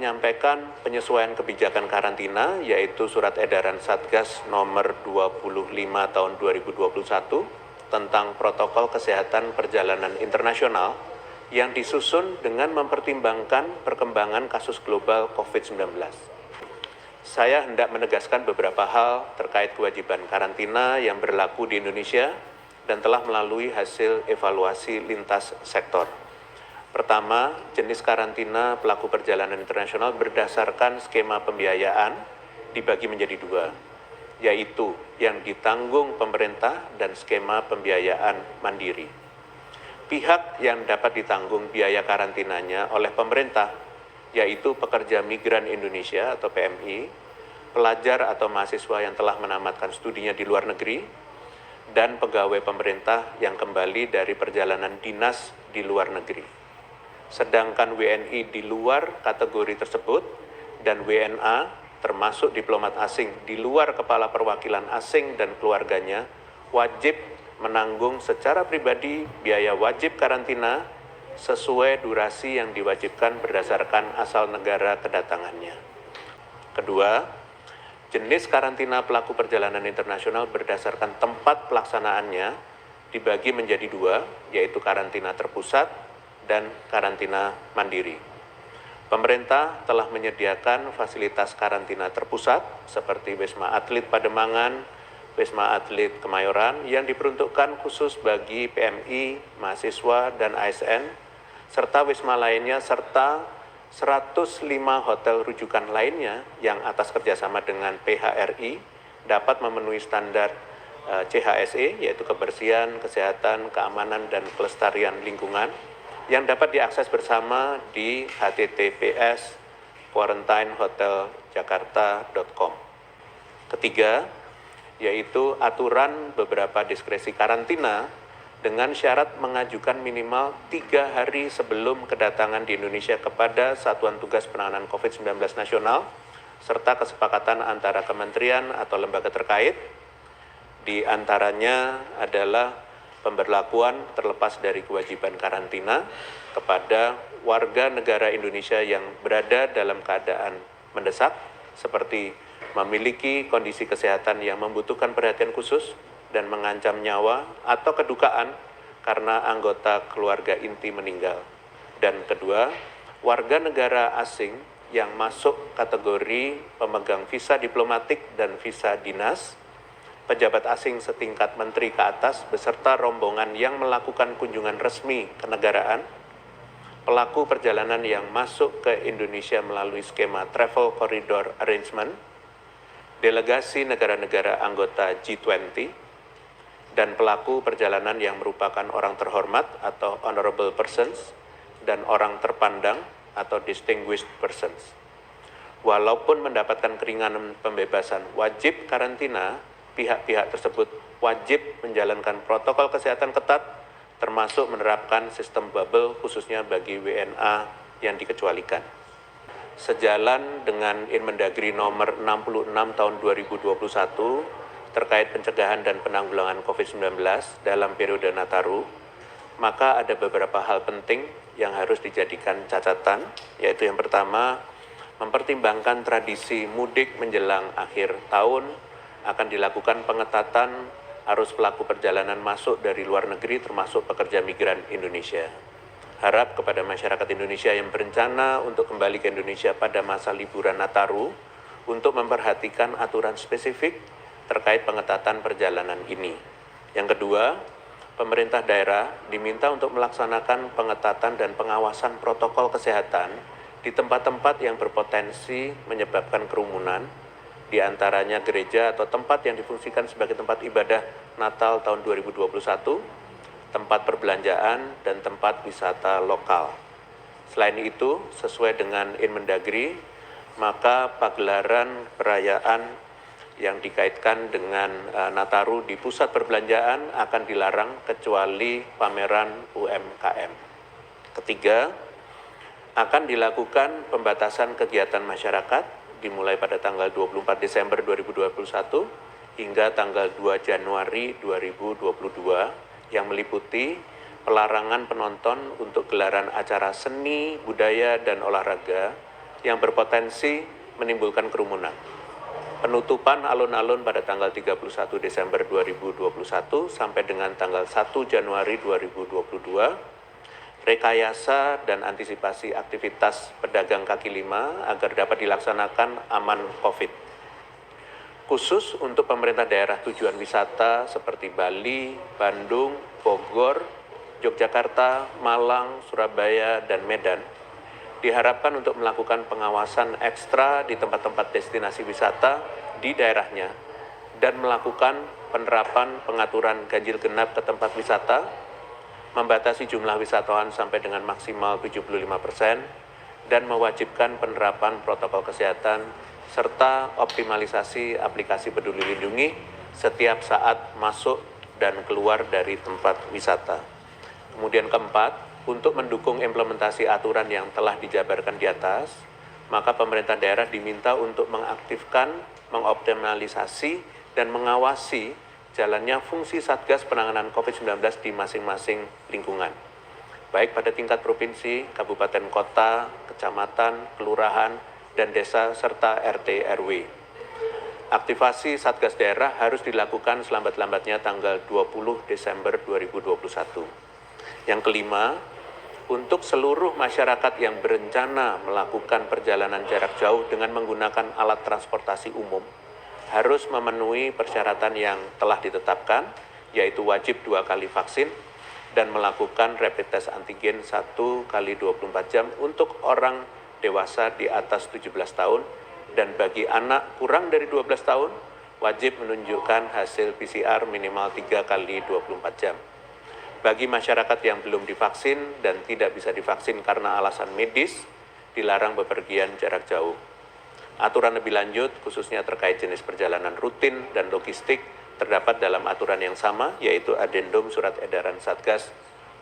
menyampaikan penyesuaian kebijakan karantina, yaitu Surat Edaran Satgas nomor 25 tahun 2021 tentang protokol kesehatan perjalanan internasional yang disusun dengan mempertimbangkan perkembangan kasus global COVID-19. Saya hendak menegaskan beberapa hal terkait kewajiban karantina yang berlaku di Indonesia dan telah melalui hasil evaluasi lintas sektor. Pertama, jenis karantina pelaku perjalanan internasional berdasarkan skema pembiayaan dibagi menjadi dua, yaitu yang ditanggung pemerintah dan skema pembiayaan mandiri. Pihak yang dapat ditanggung biaya karantinanya oleh pemerintah, yaitu pekerja migran Indonesia atau PMI, pelajar atau mahasiswa yang telah menamatkan studinya di luar negeri, dan pegawai pemerintah yang kembali dari perjalanan dinas di luar negeri. Sedangkan WNI di luar kategori tersebut dan WNA termasuk diplomat asing di luar kepala perwakilan asing dan keluarganya wajib menanggung secara pribadi biaya wajib karantina sesuai durasi yang diwajibkan berdasarkan asal negara kedatangannya. Kedua, jenis karantina pelaku perjalanan internasional berdasarkan tempat pelaksanaannya dibagi menjadi dua, yaitu karantina terpusat dan karantina mandiri. Pemerintah telah menyediakan fasilitas karantina terpusat seperti Wisma Atlet Pademangan, Wisma Atlet Kemayoran yang diperuntukkan khusus bagi PMI, mahasiswa, dan ASN, serta wisma lainnya, serta 105 hotel rujukan lainnya yang atas kerjasama dengan PHRI dapat memenuhi standar CHSE, yaitu kebersihan, kesehatan, keamanan, dan kelestarian lingkungan, yang dapat diakses bersama di https quarantinehoteljakarta.com. Ketiga, yaitu aturan beberapa diskresi karantina dengan syarat mengajukan minimal 3 hari sebelum kedatangan di Indonesia kepada Satuan Tugas Penanganan COVID-19 Nasional, serta kesepakatan antara kementerian atau lembaga terkait, di antaranya adalah pemberlakuan terlepas dari kewajiban karantina kepada warga negara Indonesia yang berada dalam keadaan mendesak, seperti memiliki kondisi kesehatan yang membutuhkan perhatian khusus dan mengancam nyawa atau kedukaan karena anggota keluarga inti meninggal. Dan kedua, warga negara asing yang masuk kategori pemegang visa diplomatik dan visa dinas, pejabat asing setingkat menteri ke atas beserta rombongan yang melakukan kunjungan resmi kenegaraan, pelaku perjalanan yang masuk ke Indonesia melalui skema Travel Corridor Arrangement, delegasi negara-negara anggota G20, dan pelaku perjalanan yang merupakan orang terhormat atau honorable persons dan orang terpandang atau distinguished persons. Walaupun mendapatkan keringanan pembebasan wajib karantina, pihak-pihak tersebut wajib menjalankan protokol kesehatan ketat, termasuk menerapkan sistem bubble khususnya bagi WNA yang dikecualikan. Sejalan dengan Inmendagri nomor 66 tahun 2021 terkait pencegahan dan penanggulangan COVID-19 dalam periode Nataru, maka ada beberapa hal penting yang harus dijadikan catatan, yaitu yang pertama, mempertimbangkan tradisi mudik menjelang akhir tahun, akan dilakukan pengetatan arus pelaku perjalanan masuk dari luar negeri termasuk pekerja migran Indonesia. Harap kepada masyarakat Indonesia yang berencana untuk kembali ke Indonesia pada masa liburan Nataru untuk memperhatikan aturan spesifik terkait pengetatan perjalanan ini. Yang kedua, pemerintah daerah diminta untuk melaksanakan pengetatan dan pengawasan protokol kesehatan di tempat-tempat yang berpotensi menyebabkan kerumunan, di antaranya gereja atau tempat yang difungsikan sebagai tempat ibadah Natal tahun 2021, tempat perbelanjaan, dan tempat wisata lokal. Selain itu, sesuai dengan Inmendagri, maka pagelaran perayaan yang dikaitkan dengan Nataru di pusat perbelanjaan akan dilarang kecuali pameran UMKM. Ketiga, akan dilakukan pembatasan kegiatan masyarakat dimulai pada tanggal 24 Desember 2021 hingga tanggal 2 Januari 2022 yang meliputi pelarangan penonton untuk gelaran acara seni, budaya, dan olahraga yang berpotensi menimbulkan kerumunan. Penutupan alun-alun pada tanggal 31 Desember 2021 sampai dengan tanggal 1 Januari 2022, rekayasa dan antisipasi aktivitas pedagang kaki lima agar dapat dilaksanakan aman COVID. Khusus untuk pemerintah daerah tujuan wisata seperti Bali, Bandung, Bogor, Yogyakarta, Malang, Surabaya, dan Medan, diharapkan untuk melakukan pengawasan ekstra di tempat-tempat destinasi wisata di daerahnya dan melakukan penerapan pengaturan ganjil genap ke tempat wisata, membatasi jumlah wisatawan sampai dengan maksimal 75%, dan mewajibkan penerapan protokol kesehatan serta optimalisasi aplikasi Peduli Lindungi setiap saat masuk dan keluar dari tempat wisata. Kemudian keempat, untuk mendukung implementasi aturan yang telah dijabarkan di atas, maka pemerintah daerah diminta untuk mengaktifkan, mengoptimalisasi, dan mengawasi jalannya fungsi Satgas Penanganan COVID-19 di masing-masing lingkungan, baik pada tingkat provinsi, kabupaten kota, kecamatan, kelurahan, dan desa, serta RT RW. Aktivasi Satgas daerah harus dilakukan selambat-lambatnya tanggal 20 Desember 2021. Yang kelima, untuk seluruh masyarakat yang berencana melakukan perjalanan jarak jauh dengan menggunakan alat transportasi umum, harus memenuhi persyaratan yang telah ditetapkan, yaitu wajib 2 kali vaksin dan melakukan rapid test antigen 1 kali 24 jam untuk orang dewasa di atas 17 tahun, dan bagi anak kurang dari 12 tahun, wajib menunjukkan hasil PCR minimal 3 kali 24 jam. Bagi masyarakat yang belum divaksin dan tidak bisa divaksin karena alasan medis, dilarang bepergian jarak jauh. Aturan lebih lanjut, khususnya terkait jenis perjalanan rutin dan logistik, terdapat dalam aturan yang sama, yaitu Adendum Surat Edaran Satgas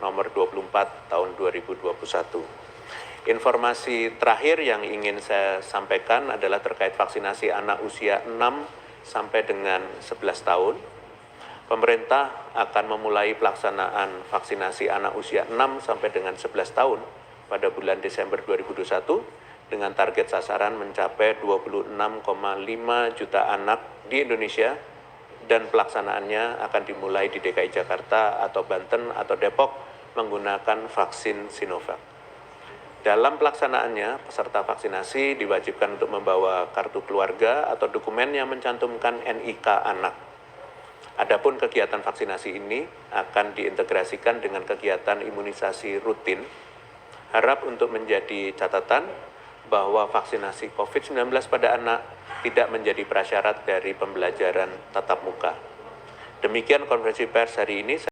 nomor 24 tahun 2021. Informasi terakhir yang ingin saya sampaikan adalah terkait vaksinasi anak usia 6 sampai dengan 11 tahun. Pemerintah akan memulai pelaksanaan vaksinasi anak usia 6 sampai dengan 11 tahun pada bulan Desember 2021 dengan target sasaran mencapai 26,5 juta anak di Indonesia, dan pelaksanaannya akan dimulai di DKI Jakarta atau Banten atau Depok menggunakan vaksin Sinovac. Dalam pelaksanaannya, peserta vaksinasi diwajibkan untuk membawa kartu keluarga atau dokumen yang mencantumkan NIK anak. Adapun kegiatan vaksinasi ini akan diintegrasikan dengan kegiatan imunisasi rutin. Harap untuk menjadi catatan bahwa vaksinasi COVID-19 pada anak tidak menjadi prasyarat dari pembelajaran tatap muka. Demikian konferensi pers hari ini.